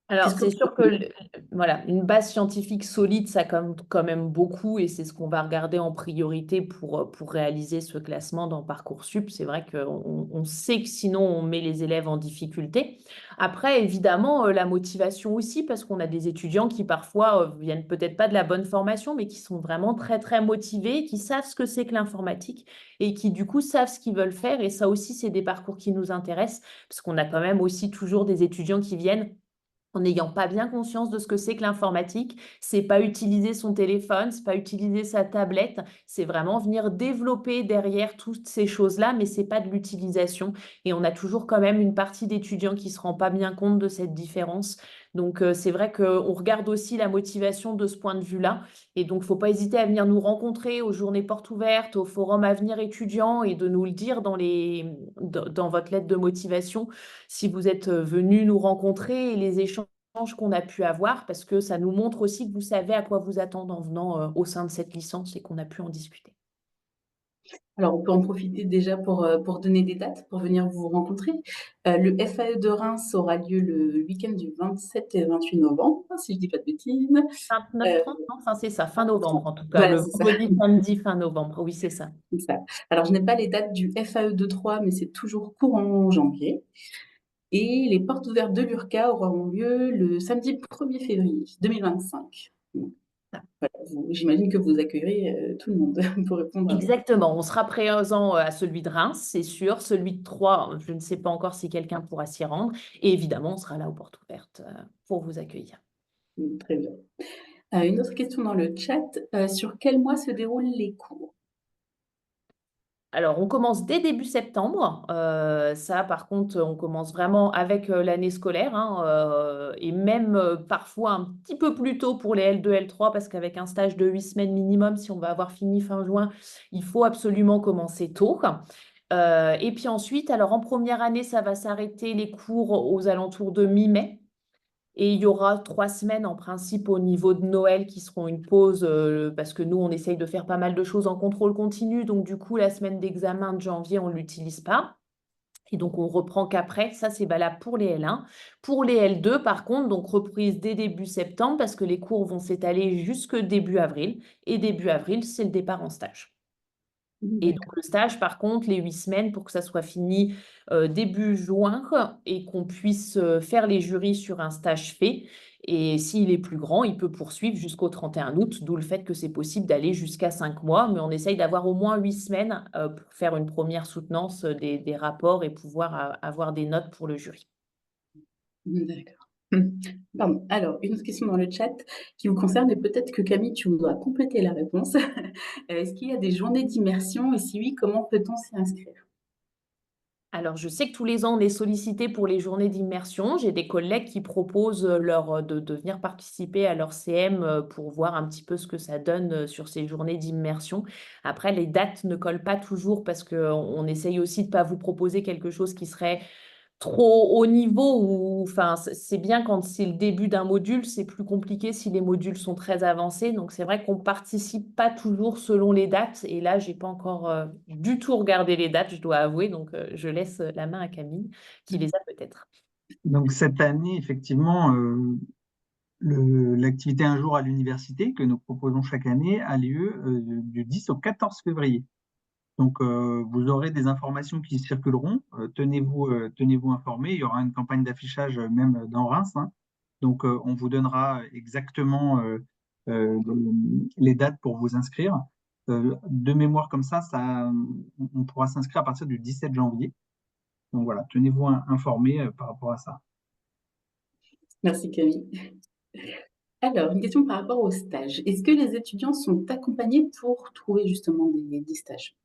Alors, Qu'est-ce que c'est sûr que vous... voilà, une base scientifique solide, ça compte quand même beaucoup et c'est ce qu'on va regarder en priorité pour réaliser ce classement dans Parcoursup. C'est vrai qu'on sait que sinon, on met les élèves en difficulté. Après, évidemment, la motivation aussi, parce qu'on a des étudiants qui parfois viennent peut-être pas de la bonne formation, mais qui sont vraiment très, très motivés, qui savent ce que c'est que l'informatique et qui, du coup, savent ce qu'ils veulent faire. Et ça aussi, c'est des parcours qui nous intéressent, parce qu'on a quand même aussi toujours des étudiants qui viennent en n'ayant pas bien conscience de ce que c'est que l'informatique, c'est pas utiliser son téléphone, c'est pas utiliser sa tablette, c'est vraiment venir développer derrière toutes ces choses-là, mais c'est pas de l'utilisation. Et on a toujours quand même une partie d'étudiants qui se rend pas bien compte de cette différence. Donc c'est vrai qu'on regarde aussi la motivation de ce point de vue-là. Et donc faut pas hésiter à venir nous rencontrer aux journées portes ouvertes, au forum Avenir étudiant et de nous le dire dans votre lettre de motivation si vous êtes venu nous rencontrer et les échanges qu'on a pu avoir, parce que ça nous montre aussi que vous savez à quoi vous attendre en venant au sein de cette licence et qu'on a pu en discuter. Alors, on peut en profiter déjà pour donner des dates, pour venir vous rencontrer. Le FAE de Reims aura lieu le week-end du 27 et 28 novembre, si je ne dis pas de bêtises. 29, 30, non? Enfin, c'est ça, fin novembre en tout cas, Voilà, le c'est ça. vendredi, samedi, fin novembre. Oui, c'est ça. C'est ça. Alors, je n'ai pas les dates du FAE 2-3, mais c'est toujours courant janvier. Et les portes ouvertes de l'URCA auront lieu le samedi 1er février 2025. Donc, voilà, j'imagine que vous accueillerez tout le monde pour répondre à... Exactement, on sera présent à celui de Reims, c'est sûr. Celui de Troyes, je ne sais pas encore si quelqu'un pourra s'y rendre. Et évidemment, on sera là aux portes ouvertes pour vous accueillir. Très bien. Une autre question dans le chat. Sur quel mois se déroulent les cours? Alors, on commence dès début septembre. Ça, par contre, on commence vraiment avec l'année scolaire, hein, et même parfois un petit peu plus tôt pour les L2, L3, parce qu'avec un stage de 8 semaines minimum, si on va avoir fini fin juin, il faut absolument commencer tôt. Et puis ensuite, alors en première année, ça va s'arrêter les cours aux alentours de mi-mai. Et il y aura 3 semaines en principe au niveau de Noël qui seront une pause parce que nous, on essaye de faire pas mal de choses en contrôle continu. Donc, du coup, la semaine d'examen de janvier, on ne l'utilise pas. Et donc, on reprend qu'après. Ça, c'est valable pour les L1. Pour les L2, par contre, donc reprise dès début septembre parce que les cours vont s'étaler jusque début avril. Et début avril, c'est le départ en stage. Et D'accord. donc le stage, par contre, les 8 semaines pour que ça soit fini début juin et qu'on puisse faire les jurys sur un stage fait. Et s'il est plus grand, il peut poursuivre jusqu'au 31 août, d'où le fait que c'est possible d'aller jusqu'à 5 mois. Mais on essaye d'avoir au moins 8 semaines pour faire une première soutenance des rapports et pouvoir avoir des notes pour le jury. D'accord. Pardon. Alors, une autre question dans le chat qui vous concerne et peut-être que Camille, tu dois compléter la réponse. Est-ce qu'il y a des journées d'immersion et si oui, comment peut-on s'y inscrire? Alors, je sais que tous les ans, on est sollicité pour les journées d'immersion. J'ai des collègues qui proposent de venir participer à leur CM pour voir un petit peu ce que ça donne sur ces journées d'immersion. Après, les dates ne collent pas toujours parce qu'on essaye aussi de ne pas vous proposer quelque chose qui serait trop haut niveau ou enfin c'est bien quand c'est le début d'un module, c'est plus compliqué si les modules sont très avancés. Donc c'est vrai qu'on participe pas toujours selon les dates et là j'ai pas encore du tout regardé les dates, je dois avouer. Donc je laisse la main à Camille qui les a peut-être. Donc cette année, effectivement, l'activité Un jour à l'université que nous proposons chaque année a lieu du 10 au 14 février. Donc vous aurez des informations qui circuleront. Tenez-vous informés. Il y aura une campagne d'affichage même dans Reims, hein. Donc on vous donnera exactement euh, les dates pour vous inscrire. De mémoire comme ça, on pourra s'inscrire à partir du 17 janvier. Donc voilà, tenez-vous informés par rapport à ça. Merci Camille. Alors, une question par rapport au stage. Est-ce que les étudiants sont accompagnés pour trouver justement des stages?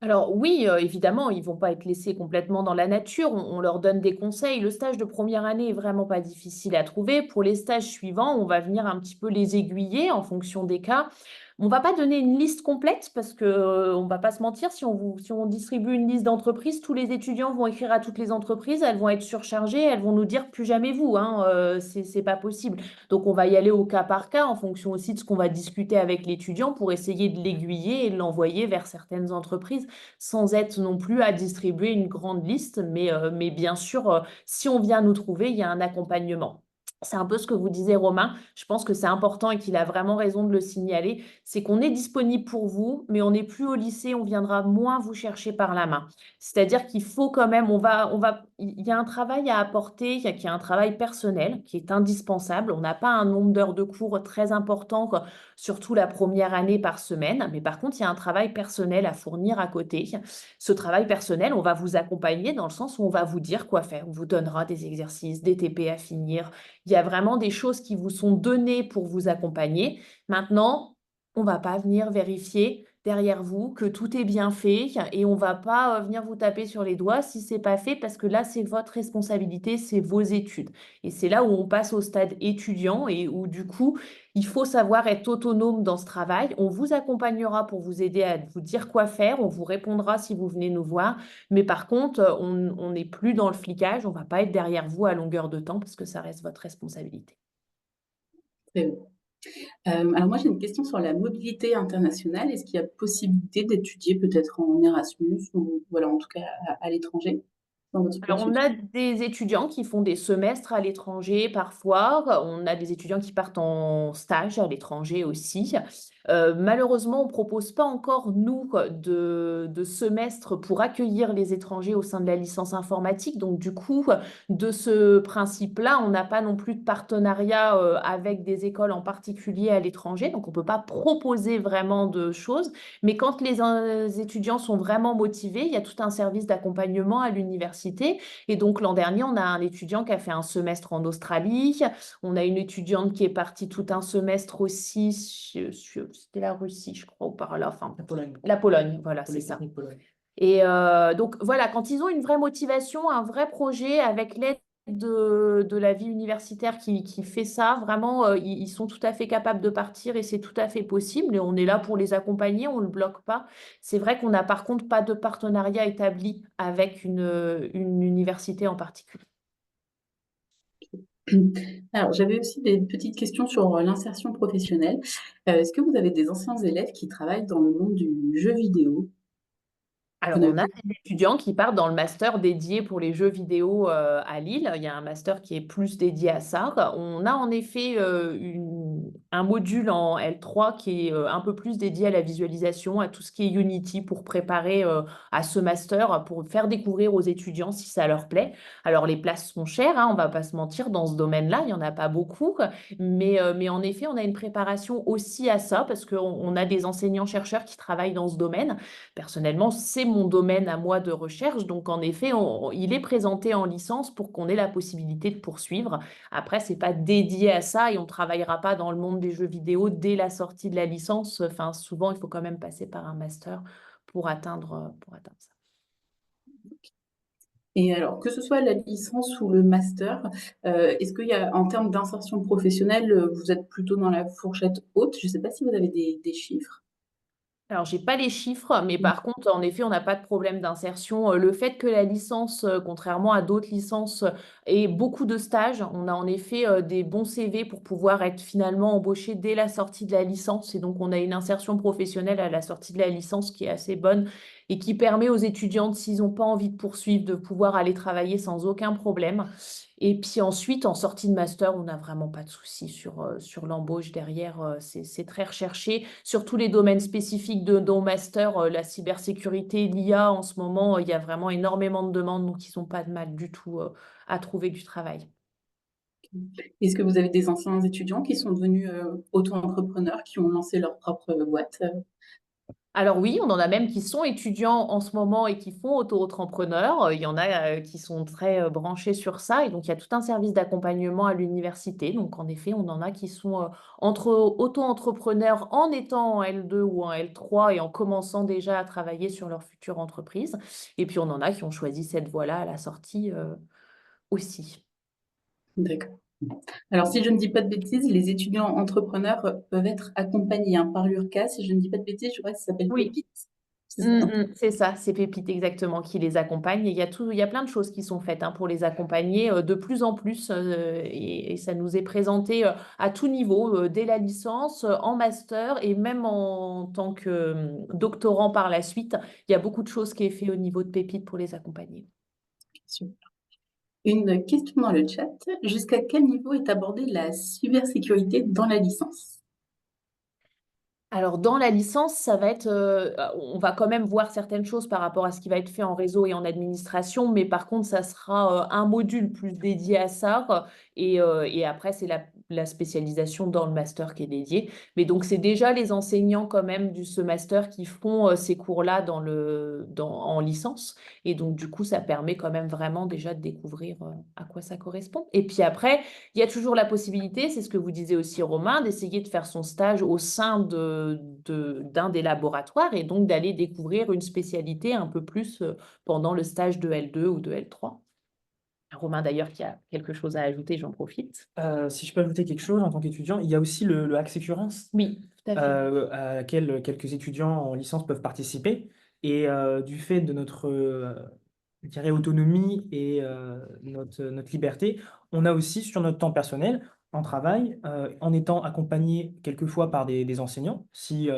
Alors oui, évidemment, ils vont pas être laissés complètement dans la nature. On leur donne des conseils. Le stage de première année est vraiment pas difficile à trouver. Pour les stages suivants, on va venir un petit peu les aiguiller en fonction des cas. On ne va pas donner une liste complète parce que on ne va pas se mentir, si on distribue une liste d'entreprises, tous les étudiants vont écrire à toutes les entreprises, elles vont être surchargées, elles vont nous dire plus jamais vous, hein, c'est pas possible. Donc on va y aller au cas par cas en fonction aussi de ce qu'on va discuter avec l'étudiant pour essayer de l'aiguiller et de l'envoyer vers certaines entreprises sans être non plus à distribuer une grande liste. Mais bien sûr, si on vient nous trouver, il y a un accompagnement. C'est un peu ce que vous disiez, Romain. Je pense que c'est important et qu'il a vraiment raison de le signaler. C'est qu'on est disponible pour vous, mais on n'est plus au lycée, on viendra moins vous chercher par la main. C'est-à-dire qu'il faut quand même, il y a un travail à apporter, il y a un travail personnel qui est indispensable. On n'a pas un nombre d'heures de cours très important, quoi, surtout la première année par semaine. Mais par contre, il y a un travail personnel à fournir à côté. Ce travail personnel, on va vous accompagner dans le sens où on va vous dire quoi faire. On vous donnera des exercices, des TP à finir. Il y a vraiment des choses qui vous sont données pour vous accompagner. Maintenant, on ne va pas venir vérifier derrière vous que tout est bien fait et on ne va pas venir vous taper sur les doigts si ce n'est pas fait parce que là, c'est votre responsabilité, c'est vos études. Et c'est là où on passe au stade étudiant et où du coup, il faut savoir être autonome dans ce travail. On vous accompagnera pour vous aider à vous dire quoi faire, on vous répondra si vous venez nous voir. Mais par contre, on n'est plus dans le flicage, on ne va pas être derrière vous à longueur de temps parce que ça reste votre responsabilité. Très bien. Alors moi, j'ai une question sur la mobilité internationale. Est-ce qu'il y a possibilité d'étudier peut-être en Erasmus ou voilà, en tout cas à l'étranger dans votre Alors, on cursus? a des étudiants qui font des semestres à l'étranger parfois. On a des étudiants qui partent en stage à l'étranger aussi. Malheureusement, on ne propose pas encore, nous, de semestre pour accueillir les étrangers au sein de la licence informatique. Donc, du coup, de ce principe-là, on n'a pas non plus de partenariat avec des écoles en particulier à l'étranger. Donc, on ne peut pas proposer vraiment de choses. Mais quand les étudiants sont vraiment motivés, il y a tout un service d'accompagnement à l'université. Et donc l'an dernier, on a un étudiant qui a fait un semestre en Australie. On a une étudiante qui est partie tout un semestre aussi, c'était la Russie, je crois, ou par là. Enfin, La Pologne. la Pologne, voilà, c'est ça. Polytechnique Pologne. Et donc voilà, quand ils ont une vraie motivation, un vrai projet avec l'aide de la vie universitaire qui fait ça, vraiment, ils sont tout à fait capables de partir et c'est tout à fait possible. Et on est là pour les accompagner, on ne le bloque pas. C'est vrai qu'on n'a par contre pas de partenariat établi avec une université en particulier. Alors, j'avais aussi des petites questions sur l'insertion professionnelle. Est-ce que vous avez des anciens élèves qui travaillent dans le monde du jeu vidéo? Alors, Vous en on a avez des étudiants qui partent dans le master dédié pour les jeux vidéo à Lille. Il y a un master qui est plus dédié à ça. On a en effet un module en L3 qui est un peu plus dédié à la visualisation, à tout ce qui est Unity pour préparer à ce master, pour faire découvrir aux étudiants si ça leur plaît. Alors, les places sont chères, hein, on ne va pas se mentir, dans ce domaine-là, il n'y en a pas beaucoup. Mais en effet, on a une préparation aussi à ça parce qu'on a des enseignants-chercheurs qui travaillent dans ce domaine. Personnellement, c'est mon domaine à moi de recherche, donc en effet, il est présenté en licence pour qu'on ait la possibilité de poursuivre. Après, c'est pas dédié à ça et on ne travaillera pas dans le monde des jeux vidéo dès la sortie de la licence. Enfin, souvent, il faut quand même passer par un master pour atteindre ça. Et alors, que ce soit la licence ou le master, est-ce qu'il y a, en termes d'insertion professionnelle, vous êtes plutôt dans la fourchette haute? Je ne sais pas si vous avez des chiffres. Alors, j'ai pas les chiffres, mais par contre, en effet, on n'a pas de problème d'insertion. Le fait que la licence, contrairement à d'autres licences, ait beaucoup de stages, on a en effet des bons CV pour pouvoir être finalement embauché dès la sortie de la licence. Et donc, on a une insertion professionnelle à la sortie de la licence qui est assez bonne et qui permet aux étudiantes, s'ils n'ont pas envie de poursuivre, de pouvoir aller travailler sans aucun problème. Et puis ensuite, en sortie de master, on n'a vraiment pas de souci sur l'embauche derrière. C'est très recherché. Sur tous les domaines spécifiques de nos masters, la cybersécurité, l'IA, en ce moment, il y a vraiment énormément de demandes, donc ils n'ont pas de mal du tout à trouver du travail. Est-ce que vous avez des anciens étudiants qui sont devenus auto-entrepreneurs, qui ont lancé leur propre boîte? Alors oui, on en a même qui sont étudiants en ce moment et qui font auto-entrepreneurs. Il y en a qui sont très branchés sur ça. Et donc, il y a tout un service d'accompagnement à l'université. Donc, en effet, on en a qui sont entre auto-entrepreneurs en étant en L2 ou en L3 et en commençant déjà à travailler sur leur future entreprise. Et puis, on en a qui ont choisi cette voie-là à la sortie aussi. D'accord. Alors, si je ne dis pas de bêtises, les étudiants entrepreneurs peuvent être accompagnés par l'URCA. Si je ne dis pas de bêtises, je crois que ça s'appelle Oui. Pépite. C'est ça. C'est ça, c'est Pépite exactement qui les accompagne. Et il y a plein de choses qui sont faites pour les accompagner de plus en plus. Et ça nous est présenté à tout niveau, dès la licence, en master et même en tant que doctorant par la suite. Il y a beaucoup de choses qui est fait au niveau de Pépite pour les accompagner. Super. Une question dans le chat. Jusqu'à quel niveau est abordée la cybersécurité dans la licence? Alors, dans la licence, ça va être, on va quand même voir certaines choses par rapport à ce qui va être fait en réseau et en administration, mais par contre, ça sera un module plus dédié à ça. Et après, c'est la spécialisation dans le master qui est dédiée. Mais donc, c'est déjà les enseignants quand même ce master qui font ces cours-là en licence. Et donc, du coup, ça permet quand même vraiment déjà de découvrir à quoi ça correspond. Et puis après, il y a toujours la possibilité, c'est ce que vous disiez aussi Romain, d'essayer de faire son stage au sein d'un des laboratoires et donc d'aller découvrir une spécialité un peu plus pendant le stage de L2 ou de L3. Romain d'ailleurs qui a quelque chose à ajouter, j'en profite. Si je peux ajouter quelque chose en tant qu'étudiant, il y a aussi le Hack Securance, Oui, tout à fait. à laquelle quelques étudiants en licence peuvent participer. Et du fait de notre je dirais, autonomie et notre liberté, on a aussi sur notre temps personnel, en travail, en étant accompagné quelquefois par des enseignants, si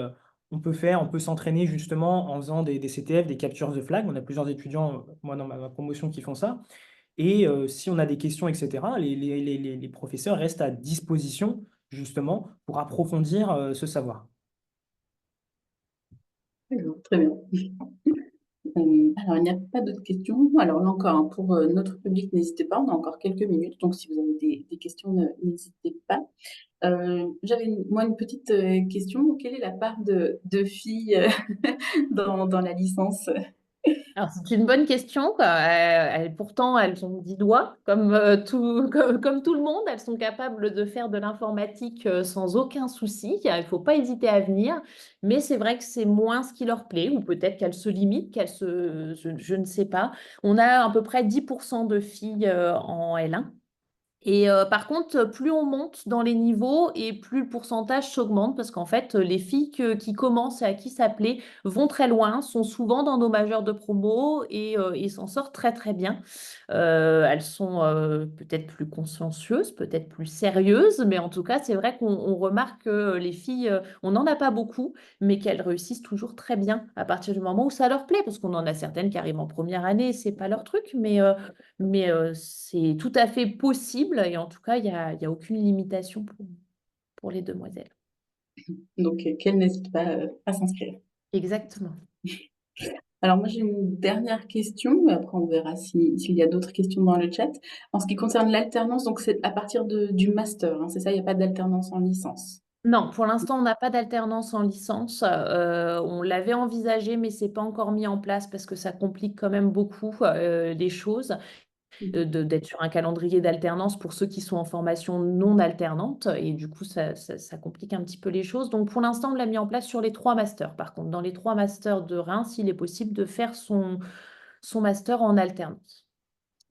on peut s'entraîner justement en faisant des CTF, des captures de flag. On a plusieurs étudiants, moi dans ma promotion, qui font ça. Et si on a des questions, etc., les professeurs restent à disposition justement pour approfondir ce savoir. D'accord, très bien. Alors, il n'y a pas d'autres questions. Alors là encore, pour notre public, n'hésitez pas, on a encore quelques minutes, donc si vous avez des questions, n'hésitez pas. J'avais moi une petite question. Quelle est la part de filles dans la licence? Alors, c'est une bonne question, quoi. Pourtant, elles ont 10 doigts, comme tout le monde. Elles sont capables de faire de l'informatique sans aucun souci. Il ne faut pas hésiter à venir. Mais c'est vrai que c'est moins ce qui leur plaît, ou peut-être qu'elles se limitent, je ne sais pas. On a à peu près 10% de filles en L1. Et par contre, plus on monte dans les niveaux et plus le pourcentage s'augmente parce qu'en fait, les filles qui commencent et à qui ça plaît vont très loin, sont souvent dans nos majeurs de promo et s'en sortent très très bien. Elles sont peut-être plus consciencieuses, peut-être plus sérieuses, mais en tout cas, c'est vrai qu'on remarque que les filles, on n'en a pas beaucoup, mais qu'elles réussissent toujours très bien à partir du moment où ça leur plaît, parce qu'on en a certaines qui arrivent en première année, c'est pas leur truc, mais c'est tout à fait possible et en tout cas, il y a aucune limitation pour les demoiselles. Donc, qu'elles n'hésitent pas à s'inscrire. Exactement. Alors moi, j'ai une dernière question, et après on verra s'il y a d'autres questions dans le chat. En ce qui concerne l'alternance, donc c'est à partir du master, hein, c'est ça? Il n'y a pas d'alternance en licence? Non, pour l'instant, on n'a pas d'alternance en licence. On l'avait envisagé, mais c'est pas encore mis en place parce que ça complique quand même beaucoup les choses. D'être sur un calendrier d'alternance pour ceux qui sont en formation non alternante. Et du coup, ça complique un petit peu les choses. Donc, pour l'instant, on l'a mis en place sur les 3 masters. Par contre, dans les 3 masters de Reims, il est possible de faire son master en alternance.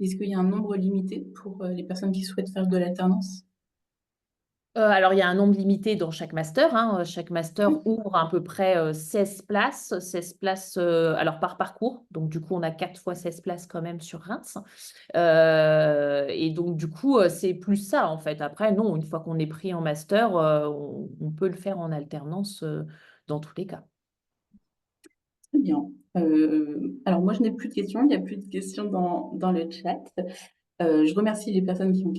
Est-ce qu'il y a un nombre limité pour les personnes qui souhaitent faire de l'alternance? Alors, il y a un nombre limité dans chaque master, hein. Chaque master Oui. ouvre à peu près 16 places. 16 places alors par parcours. Donc, du coup, on a 4 fois 16 places quand même sur Reims. Et donc, du coup, c'est plus ça, en fait. Après, non, une fois qu'on est pris en master, on peut le faire en alternance dans tous les cas. Très bien. Alors moi, je n'ai plus de questions, il n'y a plus de questions dans le chat. Je remercie les personnes qui ont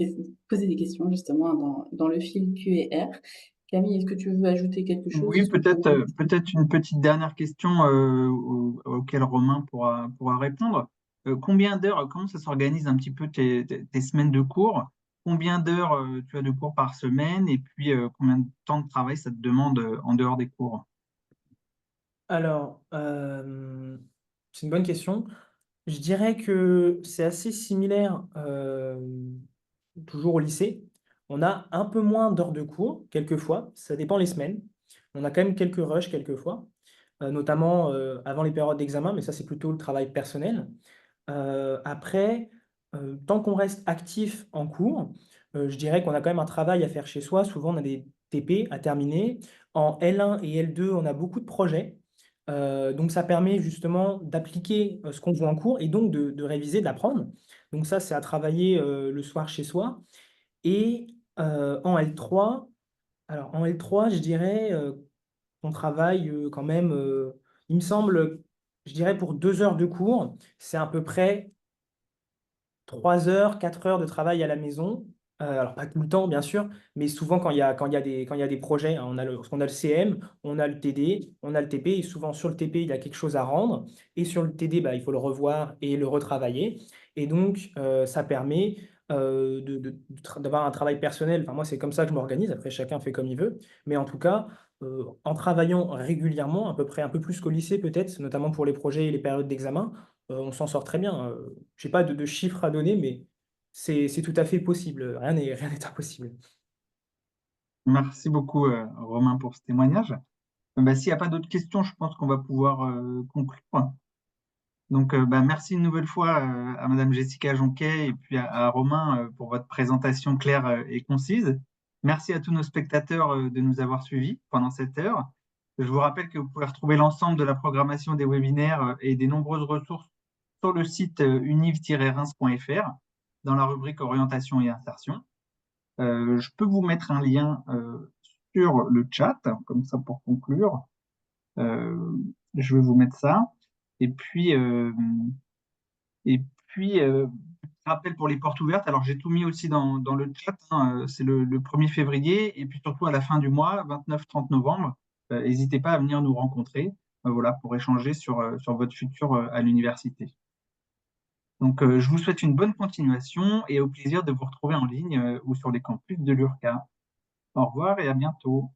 posé des questions justement dans le fil Q&R. Camille, est-ce que tu veux ajouter quelque chose? Oui, peut-être une petite dernière question auquel Romain pourra répondre. Combien d'heures, comment ça s'organise un petit peu tes semaines de cours? Combien d'heures tu as de cours par semaine et puis combien de temps de travail ça te demande en dehors des cours? Alors, c'est une bonne question. Je dirais que c'est assez similaire, toujours au lycée. On a un peu moins d'heures de cours, quelquefois, ça dépend les semaines. On a quand même quelques rushs quelquefois, notamment avant les périodes d'examen, mais ça, c'est plutôt le travail personnel. Après, tant qu'on reste actif en cours, je dirais qu'on a quand même un travail à faire chez soi. Souvent, on a des TP à terminer. En L1 et L2, on a beaucoup de projets. Donc ça permet justement d'appliquer, ce qu'on voit en cours et donc de réviser, d'apprendre. Donc ça, c'est à travailler, le soir chez soi et en L3, alors en L3, je dirais, qu'on travaille, quand même, il me semble, je dirais pour 2 heures de cours, c'est à peu près 3 heures, 4 heures de travail à la maison. Alors pas tout le temps bien sûr, mais souvent quand il y a des projets, hein, parce qu'on a le CM, on a le TD, on a le TP et souvent sur le TP, il y a quelque chose à rendre et sur le TD, bah, il faut le revoir et le retravailler et donc ça permet, d'avoir un travail personnel. Enfin moi, c'est comme ça que je m'organise, après chacun fait comme il veut, mais en tout cas, en travaillant régulièrement, à peu près un peu plus qu'au lycée peut-être, notamment pour les projets et les périodes d'examen, on s'en sort très bien, j'ai pas de chiffres à donner, mais c'est tout à fait possible. Rien n'est impossible. Merci beaucoup, Romain, pour ce témoignage. Bah, s'il n'y a pas d'autres questions, je pense qu'on va pouvoir conclure. Donc, bah, merci une nouvelle fois à Madame Jessica Jonquet et puis à Romain pour votre présentation claire et concise. Merci à tous nos spectateurs de nous avoir suivis pendant cette heure. Je vous rappelle que vous pouvez retrouver l'ensemble de la programmation des webinaires et des nombreuses ressources sur le site univ-reims.fr dans la rubrique orientation et insertion. Je peux vous mettre un lien sur le chat, comme ça pour conclure. Euh, je vais vous mettre ça. Et puis, euh, et puis, rappel pour les portes ouvertes. Alors, j'ai tout mis aussi dans le chat, hein, c'est le 1er février et puis surtout à la fin du mois, 29-30 novembre. N'hésitez pas à venir nous rencontrer voilà, pour échanger sur votre futur à l'université. Donc, je vous souhaite une bonne continuation et au plaisir de vous retrouver en ligne ou sur les campus de l'URCA. Au revoir et à bientôt.